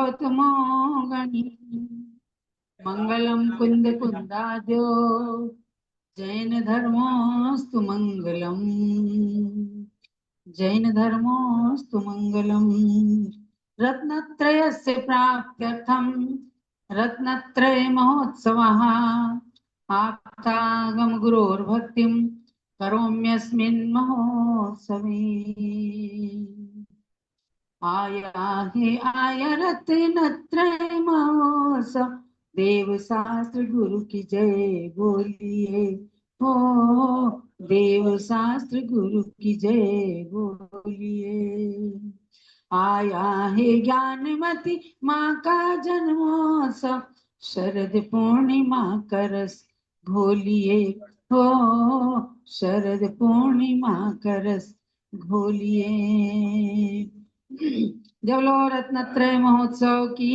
गौतमो गणी मंगलम कुंद कुंदाद्यो जैन धर्मोस्तु मंगलम। जैन धर्मोस्तु मंगलम। रत्नत्रयस्य प्राप्त्यर्थम रत्नत्रय महोत्सवः आप्तागम गुरोर्भक्तिं करोम्यस्मिन् महोत्सवे। आया हे आया रत्नत्रय महोत्सव देव शास्त्र गुरु की जय बोलिए हो। देव शास्त्र गुरु की जय बोलिए। आया है ज्ञानमती माँ का जन्मोत्सव शरद पूर्णिमा का रस घोलिए हो। शरद पूर्णिमा का रस घोलिए। जब लोग रत्नत्रय महोत्सव की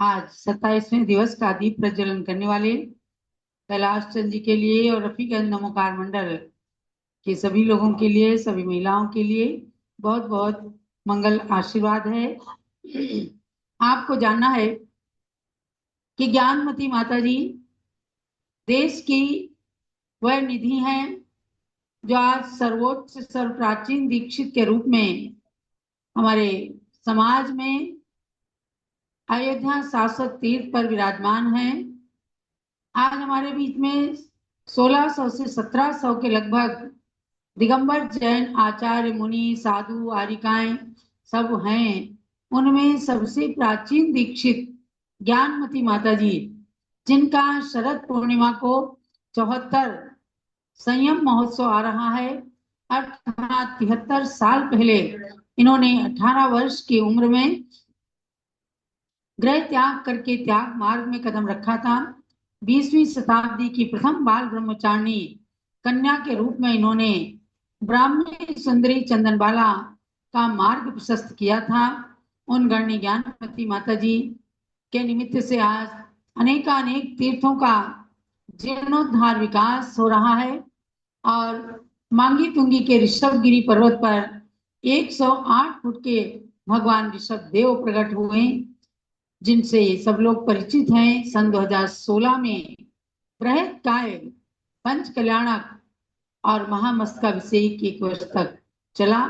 आज 27वें दिवस का दीप प्रज्वलन करने वाले कैलाश चंद जी के लिए और रफीगंज नमोकार मंडल के सभी लोगों के लिए, सभी महिलाओं के लिए बहुत बहुत मंगल आशीर्वाद है। आपको जानना है कि ज्ञानमती माता जी देश की वह निधि हैं जो आज सर्वोच्च सर्व प्राचीन दीक्षित के रूप में हमारे समाज में अयोध्या शाश्वत तीर्थ पर विराजमान है। आज हमारे बीच में 1600 से 1700 के लगभग दिगंबर जैन आचार्य मुनि साधु आरिकाएं सब हैं। उनमें सबसे प्राचीन दीक्षित ज्ञानमती माता जी, जिनका शरद पूर्णिमा को 74 संयम महोत्सव आ रहा है। 73 साल पहले इन्होंने 18 वर्ष की उम्र में गृह त्याग करके त्याग मार्ग में कदम रखा था। 20वीं शताब्दी की प्रथम बाल ब्रह्मचारिणी कन्या के रूप में इन्होंने ब्राह्मणी सुंदरी चंदनबाला का मार्ग प्रशस्त किया था। उन गण्य ज्ञानमती माता जी के निमित्त से आज अनेकानेक तीर्थों का जीर्णोद्धार विकास हो रहा है और मांगी तुंगी के ऋषभगिरी पर्वत पर 108 फुट के भगवान ऋषभ देव प्रकट हुए, जिनसे सब लोग परिचित हैं। सन 2016 में बृहत काय पंच कल्याणक और महामस्तकाभिषेक एक वर्ष तक चला,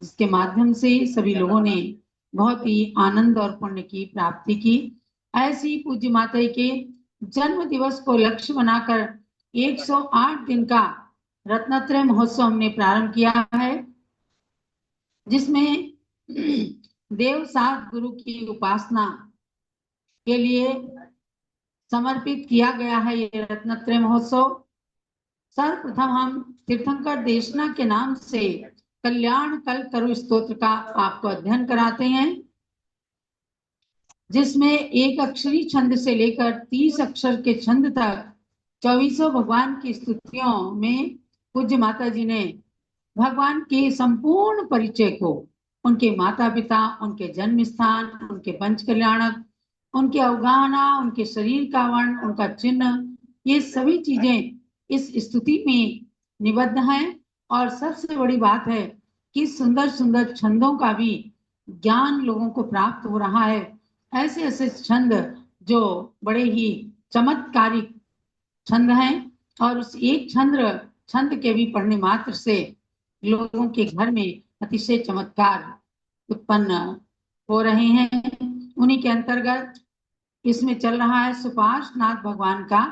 जिसके माध्यम से सभी लोगों ने बहुत ही आनंद और पुण्य की प्राप्ति की। ऐसी पूज्य माता के जन्म दिवस को लक्ष्य बनाकर 108 दिन का रत्नत्रय महोत्सव हमने प्रारंभ किया है, जिसमें देवसात गुरु की उपासना के लिए समर्पित किया गया है ये रत्नत्रय महोत्सव। सर्वप्रथम हम तीर्थंकर देशना के नाम से कल्याण कल तरु स्तोत्र का आपको अध्ययन कराते हैं, जिसमें एक अक्षरी छंद से लेकर 30 अक्षर के छंद तक 24 भगवान की स्तुतियों में पूज्य माता जी ने भगवान के संपूर्ण परिचय को, उनके माता पिता, उनके जन्म स्थान, उनके पंच कल्याणक, उनके अवगाहना, उनके शरीर का वर्ण, उनका चिन्ह, ये सभी चीजें इस स्तुति में निबद्ध हैं। और सबसे बड़ी बात है कि सुंदर सुंदर छंदों का भी ज्ञान लोगों को प्राप्त हो रहा है। ऐसे ऐसे छंद जो बड़े ही चमत्कारिक छंद हैं और उस एक छंद के भी पढ़ने मात्र से लोगों के घर में अतिशय चमत्कार उत्पन्न हो रहे हैं। उन्हीं के अंतर्गत इसमें चल रहा है सुपार्श नाथ भगवान का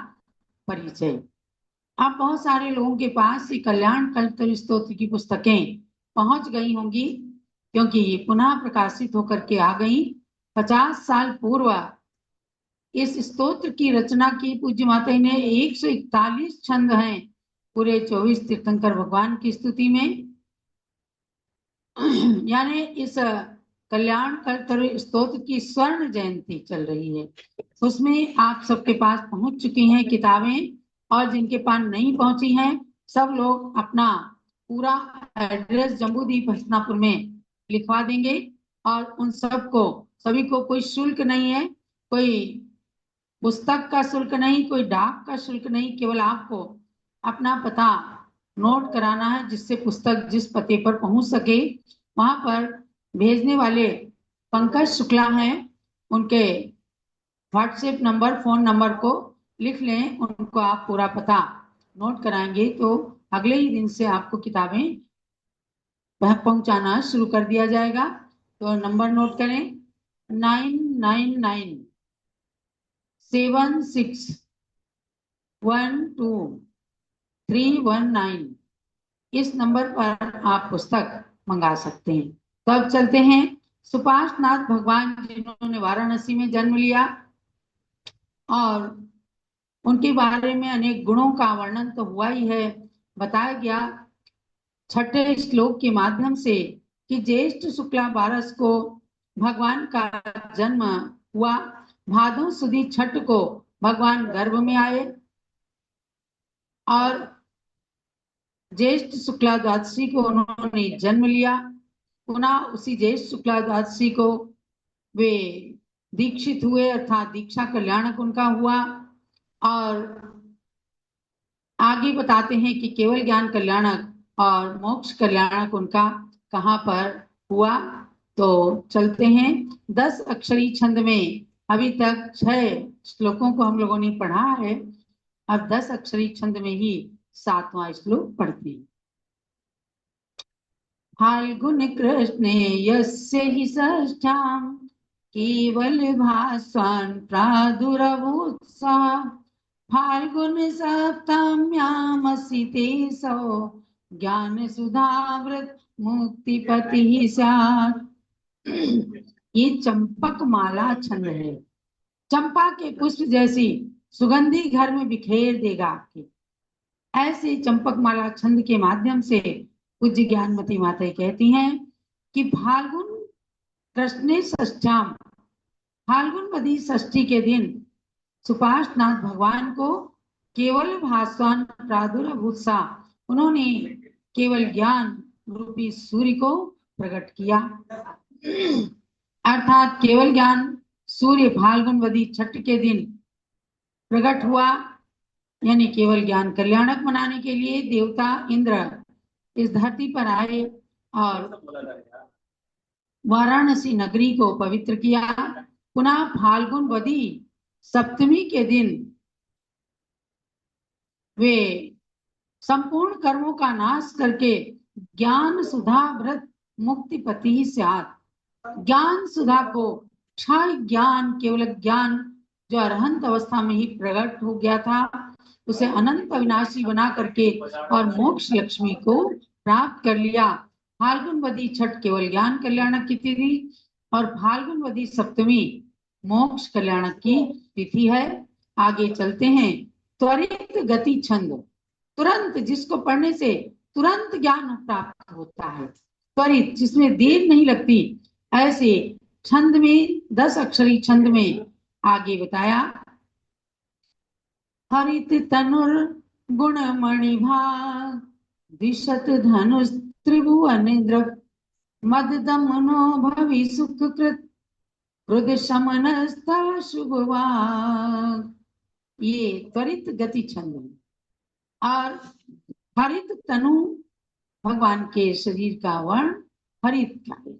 परिचय। अब बहुत सारे लोगों के पास ये कल्याण कल्प स्तोत्र की पुस्तकें पहुंच गई होंगी, क्योंकि ये पुनः प्रकाशित होकर के आ गई। 50 साल पूर्व इस स्तोत्र की रचना की पूज्य माता ने। 141 छंद हैं पूरे 24 तीर्थंकर भगवान की स्तुति में। यानी इस कल्याण कल्प स्तोत्र की स्वर्ण जयंती चल रही है, उसमें आप सबके पास पहुंच चुकी हैं किताबें, और जिनके पास नहीं पहुंची हैं सब लोग अपना पूरा एड्रेस जम्बूद्वीप हस्तिनापुर में लिखवा देंगे और उन सबको, सभी को कोई शुल्क नहीं है, कोई पुस्तक का शुल्क नहीं, कोई डाक का शुल्क नहीं, केवल आपको अपना पता नोट कराना है, जिससे पुस्तक जिस पते पर पहुंच सके वहां पर भेजने वाले पंकज शुक्ला हैं, उनके व्हाट्सएप नंबर, फोन नंबर को लिख लें, उनको आप पूरा पता नोट कराएंगे तो अगले ही दिन से आपको किताबें वह पहुंचाना शुरू कर दिया जाएगा। तो नंबर नोट करें, 99967612 319। इस नंबर पर आप पुस्तक मंगा सकते हैं। तो अब चलते हैं, सुभाष नाथ भगवान जिन्होंने वाराणसी में जन्म लिया और उनके बारे में अनेक गुणों का वर्णन तो हुआ ही है, बताया गया छठे श्लोक के माध्यम से कि ज्येष्ठ शुक्ला 12 को भगवान का जन्म हुआ। भादो सुदी छठ को भगवान गर्भ में आए और ज्येष्ठ शुक्ला द्वादशी को उन्होंने जन्म लिया। पुनः उसी ज्येष्ठ शुक्ला द्वादशी को वे दीक्षित हुए, अर्थात दीक्षा कल्याणक उनका हुआ। और आगे बताते हैं कि केवल ज्ञान कल्याणक और मोक्ष कल्याणक उनका कहाँ पर हुआ। तो चलते हैं, 10 अक्षरी छंद में अभी तक 6 श्लोकों को हम लोगों ने पढ़ा है। अब 10 अक्षरी छंद में ही 7वां श्लोक पढ़ते हैं। फाल्गुन कृष्णे यस्य हि षष्ठ्यां केवल भास्वान् प्रादुरभूत्सा फाल्गुन सप्तम्यामसि ते सौ ज्ञान सुधावृत मुक्तिपति स्यात्। ये चंपक माला छंद है। चंपा के पुष्प जैसी सुगंधी घर में बिखेर देगा आपके। ऐसे चंपक माला छंद के माध्यम से पूज्य ज्ञानमती माता कहती हैं कि फाल्गुन कृष्णे षष्ठ्याम, फाल्गुन वदी षष्ठी के दिन सुभाष नाथ भगवान को केवल भास्वान प्रादुर्भूत्सा, उन्होंने केवल ज्ञान रूपी सूर्य को प्रकट किया। अर्थात केवल ज्ञान सूर्य फाल्गुन वदी छठ के दिन प्रकट हुआ, यानी केवल ज्ञान कल्याणक मनाने के लिए देवता इंद्र इस धरती पर आए और वाराणसी नगरी को पवित्र किया। पुनः फाल्गुन वदी सप्तमी के दिन वे संपूर्ण कर्मों का नाश करके ज्ञान सुधा व्रत मुक्तिपति स्यात्, ज्ञान सुधा को क्षय ज्ञान, केवल ज्ञान जो अरहंत अवस्था में ही प्रकट हो गया था, उसे अनंत अविनाशी बना करके और मोक्ष लक्ष्मी को प्राप्त कर लिया। फाल्गुन वदी छठ केवल ज्ञान कल्याणक की तिथि और फाल्गुन वदी सप्तमी मोक्ष कल्याणक की तिथि है। आगे चलते हैं, त्वरित गति छंद, तुरंत, जिसको पढ़ने से तुरंत ज्ञान प्राप्त होता है, त्वरित जिसमें देर नहीं लगती, ऐसे छंद में 10 अक्षरी छंद में आगे बताया। हरित तनुर गुण मणिभाग दिशत धनुष त्रिभुवन द्रव मददमनो भवि सुखकृत हृदय शमनस्तव शुभवाग। ये त्वरित गति छंद है। और हरित तनु, भगवान के शरीर का वर्ण हरित का है,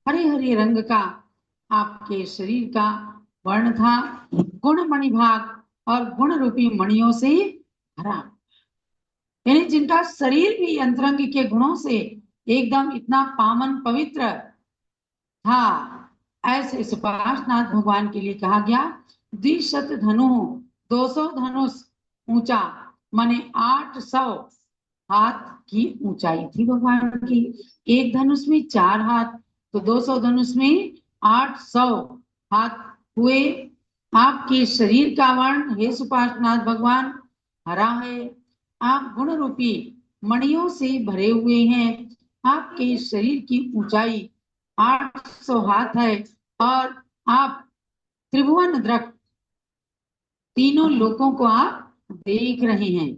हरे हरे रंग का आपके शरीर का वर्ण था। गुण मणि भाग, और गुण रूपी मणियों से भरा, यानी जिनका शरीर भी अंतरंग के गुणों से एकदम इतना पावन पवित्र था, ऐसे सुभाष नाथ भगवान के लिए कहा गया। द्विशत धनु, 200 धनुष ऊंचा, माने 800 हाथ की ऊंचाई थी भगवान की। एक धनुष में 4 हाथ, तो 200 धनुष में 800 हाथ हुए। आपके शरीर का वर्ण हे सुभाषनाथ भगवान हरा है। आप गुण रूपी मणियों से भरे हुए हैं। आपके शरीर की ऊंचाई 800 हाथ है और आप त्रिभुवन द्रक, तीनों लोकों को आप देख रहे हैं।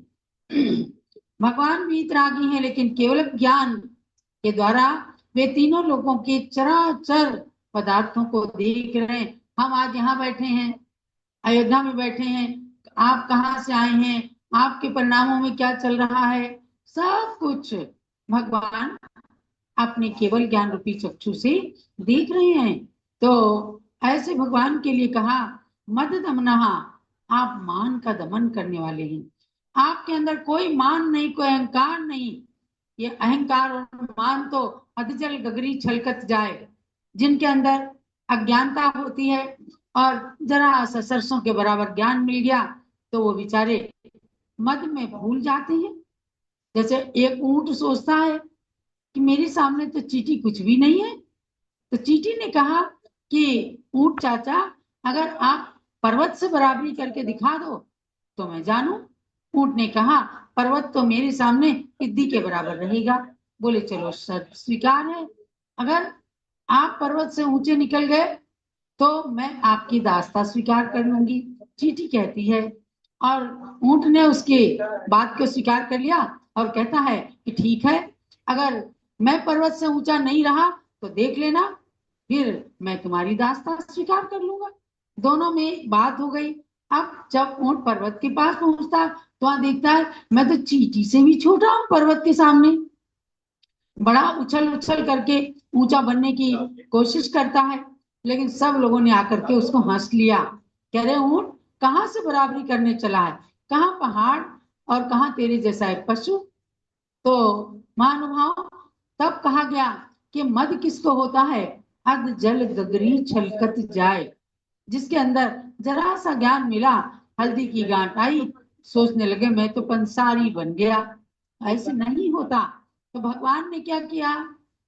भगवान भी इतरागी हैं, लेकिन केवल ज्ञान के द्वारा वे तीनों लोगों के चराचर पदार्थों को देख रहे हैं। हम आज यहाँ बैठे हैं, अयोध्या में बैठे हैं, आप कहाँ से आए हैं, आपके परिणामों में क्या चल रहा है, सब कुछ भगवान अपने केवल ज्ञान रूपी चक्षु से देख रहे हैं। तो ऐसे भगवान के लिए कहा मद दमनः, आप मान का दमन करने वाले हैं। आपके अंदर कोई मान नहीं, कोई अहंकार नहीं। ये अहंकार और मान तो अधजल गगरी छलकत जाए। जिनके अंदर अज्ञानता होती है और जरा सा सरसों के बराबर ज्ञान मिल गया तो वो बेचारे मद में भूल जाते हैं। जैसे एक ऊंट सोचता है कि मेरे सामने तो चींटी कुछ भी नहीं है। तो चींटी ने कहा कि ऊंट चाचा, अगर आप पर्वत से बराबरी करके दिखा दो तो मैं जानू। ऊंट ने कहा पर्वत तो मेरे सामने टिड्डी के बराबर रहेगा। बोले चलो शर्त स्वीकार है, अगर आप पर्वत से ऊंचे निकल गए तो मैं आपकी दास्ता स्वीकार कर लूंगी। चींटी कहती है, और ऊंट ने उसके बात को स्वीकार कर लिया और कहता है कि ठीक है, अगर मैं पर्वत से ऊंचा नहीं रहा तो देख लेना, फिर मैं तुम्हारी दास्तां स्वीकार कर लूंगा। दोनों में बात हो गई। अब जब ऊंट पर्वत के पास पहुंचता तो वहां देखता है मैं तो चींटी से भी छोटा हूं पर्वत के सामने। बड़ा उछल उछल करके ऊंचा बनने की कोशिश करता है, लेकिन सब लोगों ने आकर के उसको हंस लिया। कह रहे ऊंट कहाँ से बराबरी करने चला है, कहाँ पहाड़ और कहाँ तेरे जैसा एक पशु। तो महानुभाव, तब कहा गया कि मद किसको होता है, अध जल गगरी छलकत जाए। जिसके अंदर जरा सा ज्ञान मिला, हल्दी की गांठ आई, सोचने लगे मैं तो पंसारी बन गया। ऐसे नहीं होता। तो भगवान ने क्या किया,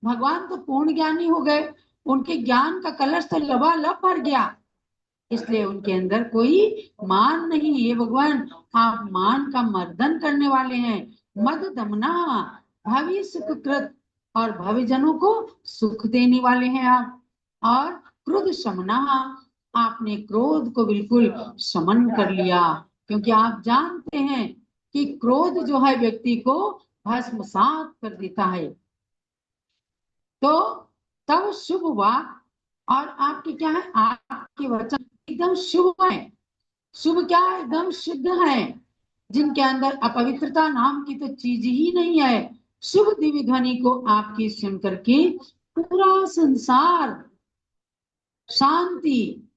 भगवान तो पूर्ण ज्ञानी हो गए, उनके ज्ञान का कलश तो लबालब भर गया, इसलिए उनके अंदर कोई मान नहीं। ये भगवान आप मान का मर्दन करने वाले हैं। मद दमना, भवि सुखकृत, और भविजनों को सुख देने वाले हैं आप। और क्रोध शमना, आपने क्रोध को बिल्कुल शमन कर लिया, क्योंकि आप जानते हैं कि क्रोध जो है व्यक्ति को भस्मसात कर देता है। तो तब शुभ वाक, और आपके क्या है, आपके वचन एकदम शुभ है। शुभ क्या है, एकदम शुद्ध है, जिनके अंदर अपवित्रता नाम की तो चीज ही नहीं है। शुभ दिव्य ध्वनि को आपकी सुन करके पूरा संसार शांति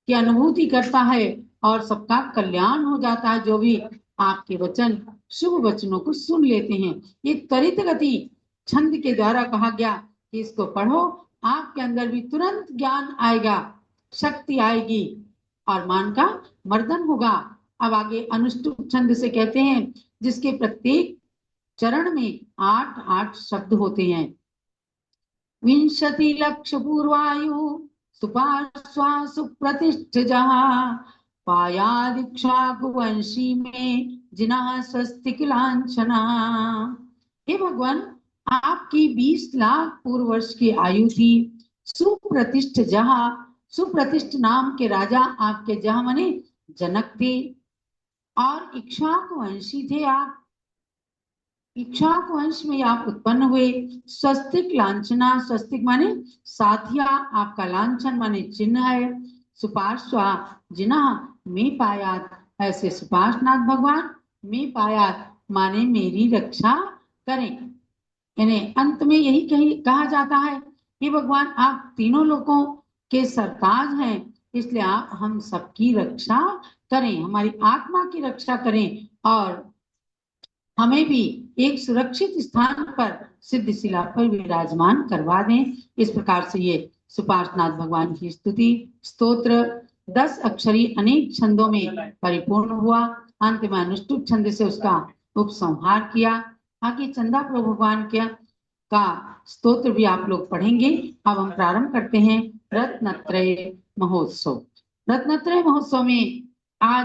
की अनुभूति करता है और सबका कल्याण हो जाता है, जो भी आपके वचन शुभ वचनों को सुन लेते हैं। ये त्वरित गति छंद के द्वारा कहा गया कि इसको पढ़ो, आपके अंदर भी तुरंत ज्ञान आएगा, शक्ति आएगी और मान का मर्दन होगा। अब आगे अनुष्टुप छंद से कहते हैं, जिसके प्रत्येक चरण में 8-8 शब्द होते हैं। विंशति लक्ष पूर्वायु सुपार्श्वा सुप्रतिष्ठ जहाँ, पाया दीक्षाकुवंशी में जिना स्वस्तिक लांछना। हे भगवान, आपकी 20 लाख पूर्व वर्ष की आयु थी। सुप्रतिष्ठ जहाँ, सुप्रतिष्ठ नाम के राजा आपके जहाँ माने जनक थे, और इक्ष्वाकुवंशी थे आप। इक्ष्वाकु वंश में आप उत्पन्न हुए। स्वस्तिक लांछना, स्वस्तिक माने साथिया, आपका लांछन माने चिन्ह है। सुपार्श्वा जिना में पायात, ऐसे सुपार्शनाथ भगवान में पायात माने मेरी रक्षा करें। यानी अंत में यही कहा जाता है कि भगवान आप तीनों लोगों के सरताज हैं, इसलिए आप हम सबकी रक्षा करें, हमारी आत्मा की रक्षा करें और हमें भी एक सुरक्षित स्थान पर सिद्ध शिला पर विराजमान करवा दें। इस प्रकार से ये सुपार्शनाथ भगवान की स्तुति स्तोत्र 10 अक्षरी अनेक छंदों में परिपूर्ण हुआ। अंत में अनुष्टुप छंद से उसका उपसंहार किया। आगे चंदा प्रभु भगवान का स्तोत्र भी आप लोग पढ़ेंगे। अब हम प्रारंभ करते हैं रत्नत्रय महोत्सव। रत्नत्रय महोत्सव में आज